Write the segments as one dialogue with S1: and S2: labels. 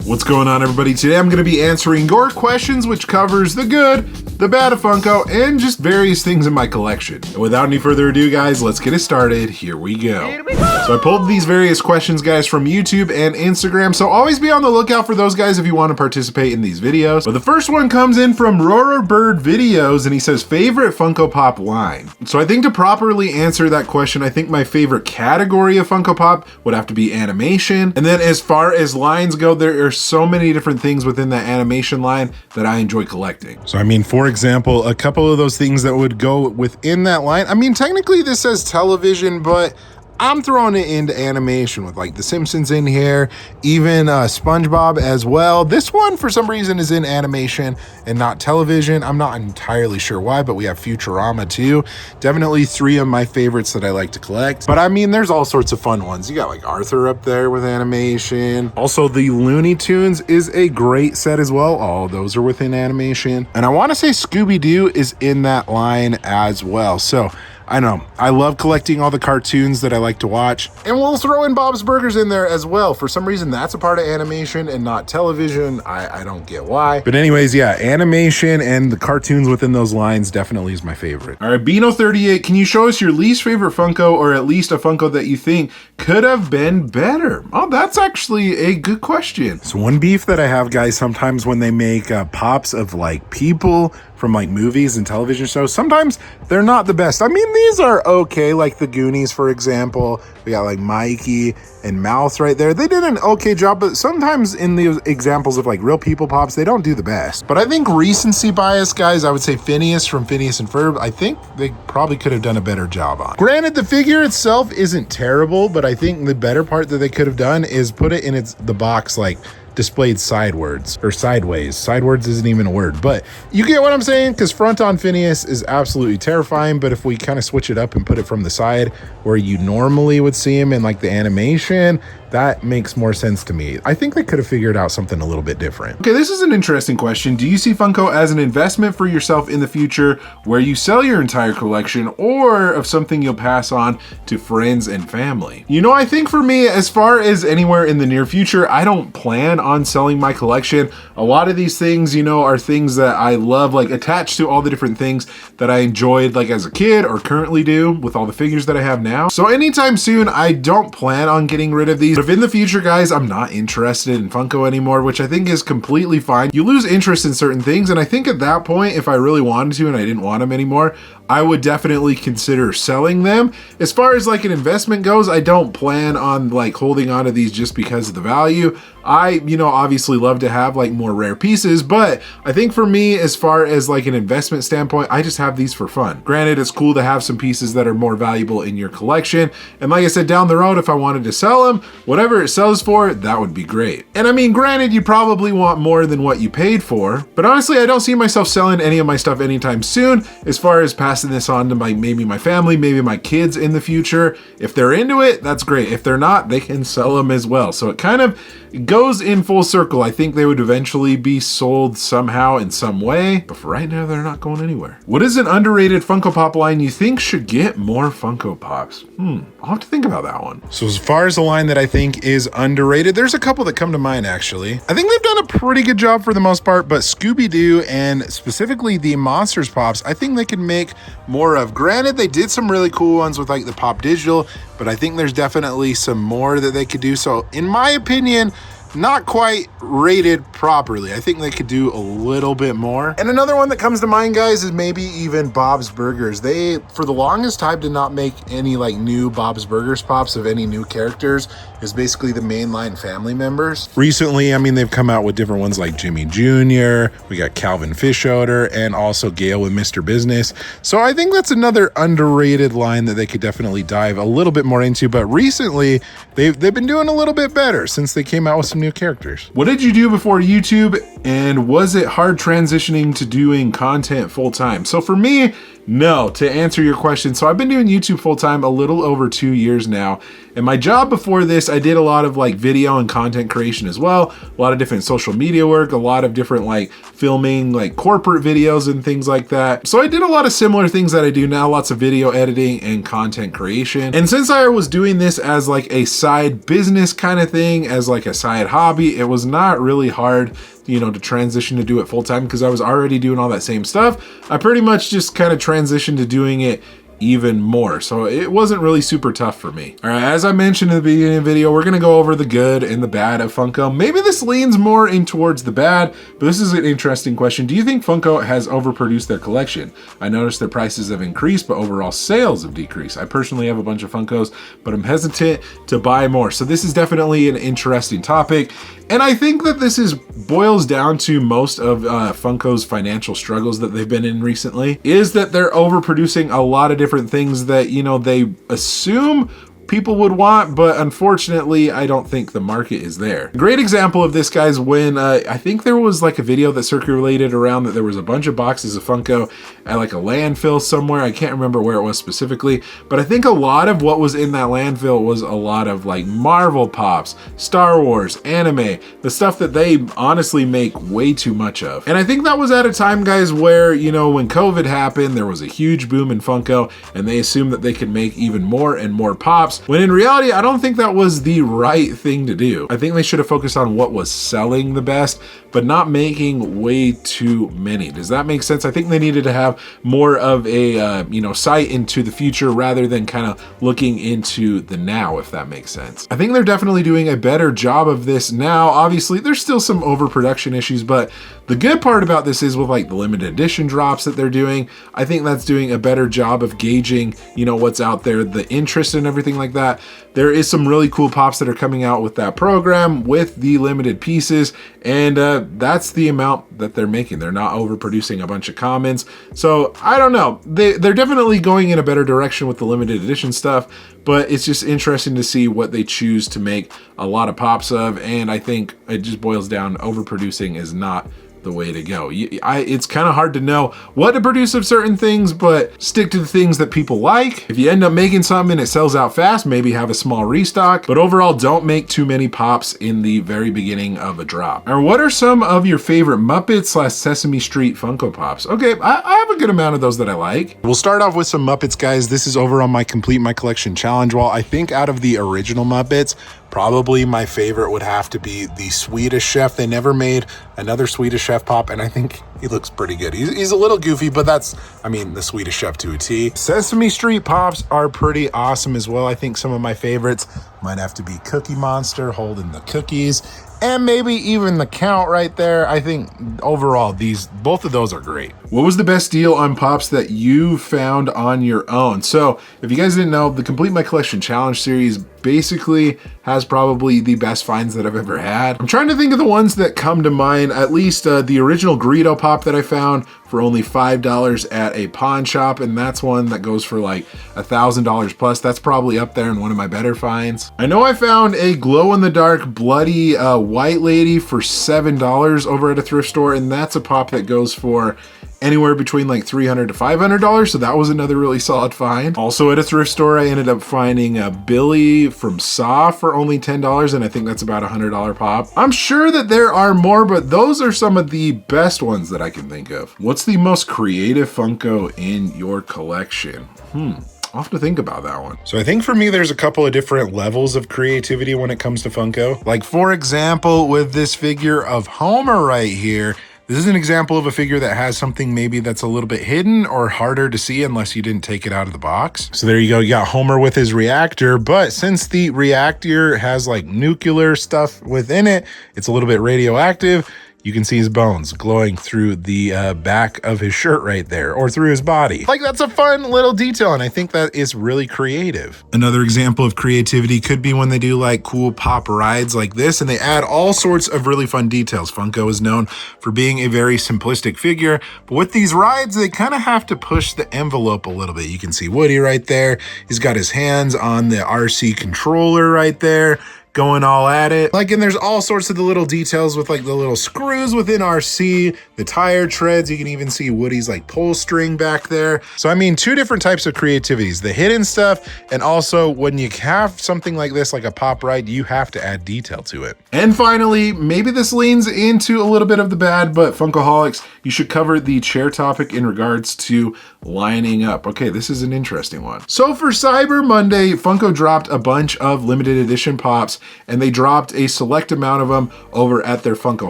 S1: What's going on, everybody? Today I'm going to be answering your questions, which covers the good, the bad of Funko, and just various things in my collection. And without any further ado, guys, let's get it started. Here we go. So I pulled these various questions, guys, from YouTube and Instagram, so always be on the lookout for those guys if you want to participate in these videos. But the first one comes in from Roarer Bird Videos, and he says, favorite Funko Pop line. So I think to properly answer that question, I think my favorite category of Funko Pop would have to be animation. And then as far as lines go, there are so many different things within that animation line that I enjoy collecting. So I mean, for example, a couple of those things that would go within that line, I mean, technically this says television, but I'm throwing it into animation with like The Simpsons in here, even SpongeBob as well. This one, for some reason, is in animation and not television. I'm not entirely sure why, but we have Futurama too. Definitely three of my favorites that I like to collect. But I mean, there's all sorts of fun ones. You got like Arthur up there with animation. Also, the Looney Tunes is a great set as well. All those are within animation. And I want to say Scooby-Doo is in that line as well. So I know, I love collecting all the cartoons that I like to watch, and we'll throw in Bob's Burgers in there as well. For some reason, that's a part of animation and not television. I don't get why. But anyways, yeah, animation and the cartoons within those lines definitely is my favorite. All right, Beano38, can you show us your least favorite Funko, or at least a Funko that you think could have been better? Oh, that's actually a good question. So one beef that I have, guys, sometimes when they make pops of like people from like movies and television shows, sometimes they're not the best. I mean, these are okay, like the Goonies, for example. We got like Mikey and Mouth right there. They did an okay job, but sometimes in the examples of like real people pops, they don't do the best. But I think recency bias, guys, I would say Phineas from Phineas and Ferb, I think they probably could have done a better job on. Granted, the figure itself isn't terrible, but I think the better part that they could have done is put it in the box like displayed sideways or sideways. Sideways isn't even a word, but you get what I'm saying, because front on Phineas is absolutely terrifying. But if we kind of switch it up and put it from the side where you normally would see him in like the animation, that makes more sense to me. I think they could have figured out something a little bit different. Okay, this is an interesting question. Do you see Funko as an investment for yourself in the future where you sell your entire collection, or of something you'll pass on to friends and family? You know, I think for me, as far as anywhere in the near future, I don't plan on selling my collection. A lot of these things, you know, are things that I love, like attached to all the different things that I enjoyed like as a kid or currently do with all the figures that I have now. So anytime soon, I don't plan on getting rid of these. But if in the future, guys, I'm not interested in Funko anymore, which I think is completely fine. You lose interest in certain things, and I think at that point, if I really wanted to and I didn't want them anymore, I would definitely consider selling them. As far as like an investment goes, I don't plan on like holding on to these just because of the value. I, you know, obviously love to have like more rare pieces, but I think for me, as far as like an investment standpoint, I just have these for fun. Granted, it's cool to have some pieces that are more valuable in your collection. And like I said, down the road, if I wanted to sell them, whatever it sells for, that would be great. And I mean, granted, you probably want more than what you paid for, but honestly, I don't see myself selling any of my stuff anytime soon. As far as passing this on to maybe my family, maybe my kids in the future. If they're into it, that's great. If they're not, they can sell them as well. So it kind of goes in full circle. I think they would eventually be sold somehow in some way, but for right now, they're not going anywhere. What is an underrated Funko Pop line you think should get more Funko Pops? I'll have to think about that one. So as far as the line that I think is underrated, there's a couple that come to mind, actually. I think they've done a pretty good job for the most part, but Scooby-Doo and specifically the Monsters Pops, I think they could make more of. Granted, they did some really cool ones with like the Pop Digital, but I think there's definitely some more that they could do. So in my opinion, not quite rated properly. I think they could do a little bit more. And another one that comes to mind, guys, is maybe even Bob's Burgers. They, for the longest time, did not make any like new Bob's Burgers pops of any new characters. It was basically the mainline family members. Recently, I mean, they've come out with different ones like Jimmy Jr., we got Calvin Fishodder, and also Gail with Mr. Business. So I think that's another underrated line that they could definitely dive a little bit more into. But recently, they've been doing a little bit better since they came out with some new characters. What did you do before YouTube And was it hard transitioning to doing content full time? So for me, no, to answer your question. So I've been doing YouTube full time a little over 2 years now. And my job before this, I did a lot of like video and content creation as well. A lot of different social media work, a lot of different like filming, like corporate videos and things like that. So I did a lot of similar things that I do now, lots of video editing and content creation. And since I was doing this as like a side business kind of thing, as like a side hobby, it was not really hard, you know, to transition to do it full time because I was already doing all that same stuff. I pretty much just kind of transitioned to doing it even more. So it wasn't really super tough for me. All right, as I mentioned in the beginning of the video, we're gonna go over the good and the bad of Funko. Maybe this leans more in towards the bad, but this is an interesting question. Do you think Funko has overproduced their collection? I noticed their prices have increased, but overall sales have decreased. I personally have a bunch of Funkos, but I'm hesitant to buy more. So this is definitely an interesting topic. And I think that this boils down to most of Funko's financial struggles that they've been in recently, is that they're overproducing a lot of different things that, you know, they assume people would want, but unfortunately, I don't think the market is there. A great example of this, guys, when I think there was like a video that circulated around that there was a bunch of boxes of Funko at like a landfill somewhere. I can't remember where it was specifically, but I think a lot of what was in that landfill was a lot of like Marvel pops, Star Wars, anime, the stuff that they honestly make way too much of. And I think that was at a time, guys, where, you know, when COVID happened, there was a huge boom in Funko and they assumed that they could make even more and more pops. When in reality, I don't think that was the right thing to do. I think they should have focused on what was selling the best, but not making way too many. Does that make sense? I think they needed to have more of a, you know, sight into the future rather than kind of looking into the now, if that makes sense. I think they're definitely doing a better job of this now. Obviously, there's still some overproduction issues, but the good part about this is with like the limited edition drops that they're doing, I think that's doing a better job of gauging, you know, what's out there, the interest and everything like that. There is some really cool pops that are coming out with that program with the limited pieces, and that's the amount that they're making. They're not overproducing a bunch of commons. So I don't know. They're definitely going in a better direction with the limited edition stuff, but it's just interesting to see what they choose to make a lot of pops of. And I think it just boils down, overproducing is not the way to go. It's kind of hard to know what to produce of certain things, but stick to the things that people like. If you end up making something and it sells out fast, maybe have a small restock, but overall don't make too many pops in the very beginning of a drop. Or what are some of your favorite Muppets/Sesame Street Funko Pops? Okay, I have a good amount of those that I like. We'll start off with some Muppets, guys. This is over on my Complete My Collection challenge wall. I think out of the original Muppets, probably my favorite would have to be the Swedish Chef. They never made another Swedish Chef pop, and I think he looks pretty good. He's a little goofy, but that's, I mean, the Swedish Chef to a T. Sesame Street pops are pretty awesome as well. I think some of my favorites might have to be Cookie Monster holding the cookies, and maybe even the Count right there. I think overall, both of those are great. What was the best deal on pops that you found on your own? So if you guys didn't know, the Complete My Collection Challenge series basically has probably the best finds that I've ever had. I'm trying to think of the ones that come to mind. At least the original Greedo pop that I found for only $5 at a pawn shop, and that's one that goes for like $1,000 plus. That's probably up there in one of my better finds. I know I found a glow-in-the-dark bloody white lady for $7 over at a thrift store, and that's a pop that goes for anywhere between like $300 to $500, so that was another really solid find. Also at a thrift store, I ended up finding a Billy from Saw for only $10, and I think that's about a $100 pop. I'm sure that there are more, but those are some of the best ones that I can think of. What's the most creative Funko in your collection? I'll have to think about that one. So I think for me, there's a couple of different levels of creativity when it comes to Funko. Like for example, with this figure of Homer right here, this is an example of a figure that has something maybe that's a little bit hidden or harder to see unless you didn't take it out of the box. So there you go, you got Homer with his reactor, but since the reactor has like nuclear stuff within it, it's a little bit radioactive. You can see his bones glowing through the back of his shirt right there, or through his body. Like, that's a fun little detail, and I think that is really creative. Another example of creativity could be when they do like cool pop rides like this, and they add all sorts of really fun details. Funko is known for being a very simplistic figure, but with these rides, they kind of have to push the envelope a little bit. You can see Woody right there. He's got his hands on the RC controller right there. going all at it. Like, and there's all sorts of the little details with like the little screws within RC, the tire treads. You can even see Woody's like pull string back there. So I mean, two different types of creativities, the hidden stuff, and also when you have something like this, like a pop ride, you have to add detail to it. And finally, maybe this leans into a little bit of the bad, but Funkoholics, you should cover the chair topic in regards to lining up. Okay, this is an interesting one. So for Cyber Monday, Funko dropped a bunch of limited edition pops, and they dropped a select amount of them over at their Funko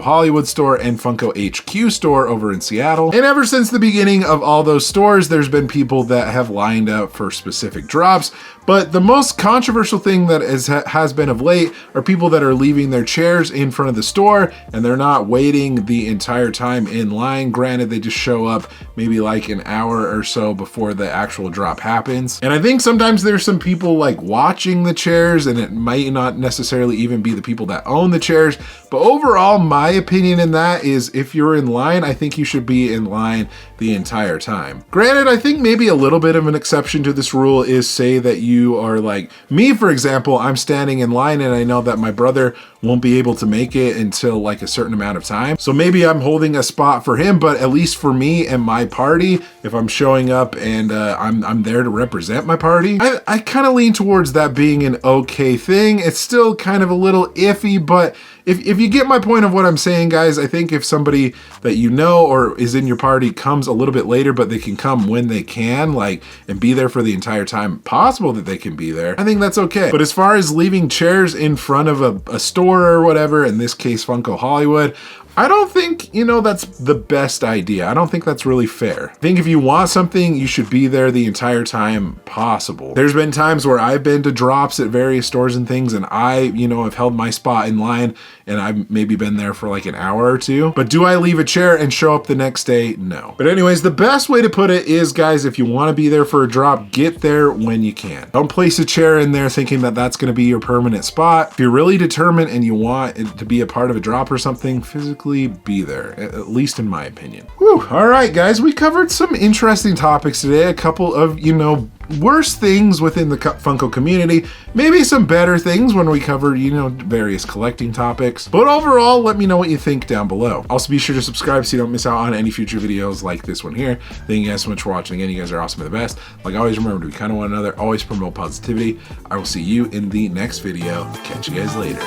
S1: Hollywood store and Funko HQ store over in Seattle. And ever since the beginning of all those stores, there's been people that have lined up for specific drops. But the most controversial thing that has been of late are people that are leaving their chairs in front of the store and they're not waiting the entire time in line. Granted, they just show up maybe like an hour or so before the actual drop happens. And I think sometimes there's some people like watching the chairs, and it might not necessarily even be the people that own the chairs. But overall, my opinion in that is if you're in line, I think you should be in line the entire time. Granted, I think maybe a little bit of an exception to this rule is, say that you are like me, for example, I'm standing in line and I know that my brother won't be able to make it until like a certain amount of time. So maybe I'm holding a spot for him, but at least for me and my party, if I'm showing up and I'm there to represent my party, I kind of lean towards that being an okay thing. It's still kind of a little iffy, but if you get my point of what I'm saying, guys, I think if somebody that you know or is in your party comes a little bit later, but they can come when they can, like, and be there for the entire time possible that they can be there, I think that's okay. But as far as leaving chairs in front of a store or whatever, in this case, Funko Hollywood, I don't think, you know, that's the best idea. I don't think that's really fair. I think if you want something, you should be there the entire time possible. There's been times where I've been to drops at various stores and things, and I, you know, have held my spot in line and I've maybe been there for like an hour or two. But do I leave a chair and show up the next day? No. But anyways, the best way to put it is, guys, if you want to be there for a drop, get there when you can. Don't place a chair in there thinking that that's going to be your permanent spot. If you're really determined and you want it to be a part of a drop or something, physically be there, at least in my opinion. Whew. All right, guys, we covered some interesting topics today. A couple of, you know, worse things within the Funko community, maybe some better things when we cover, you know, various collecting topics. But overall, let me know what you think down below. Also, be sure to subscribe so you don't miss out on any future videos like this one here. Thank you guys so much for watching. Again, you guys are awesome and the best. Like always, remember to be kind of one another, always promote positivity. I will see you in the next video. Catch you guys later.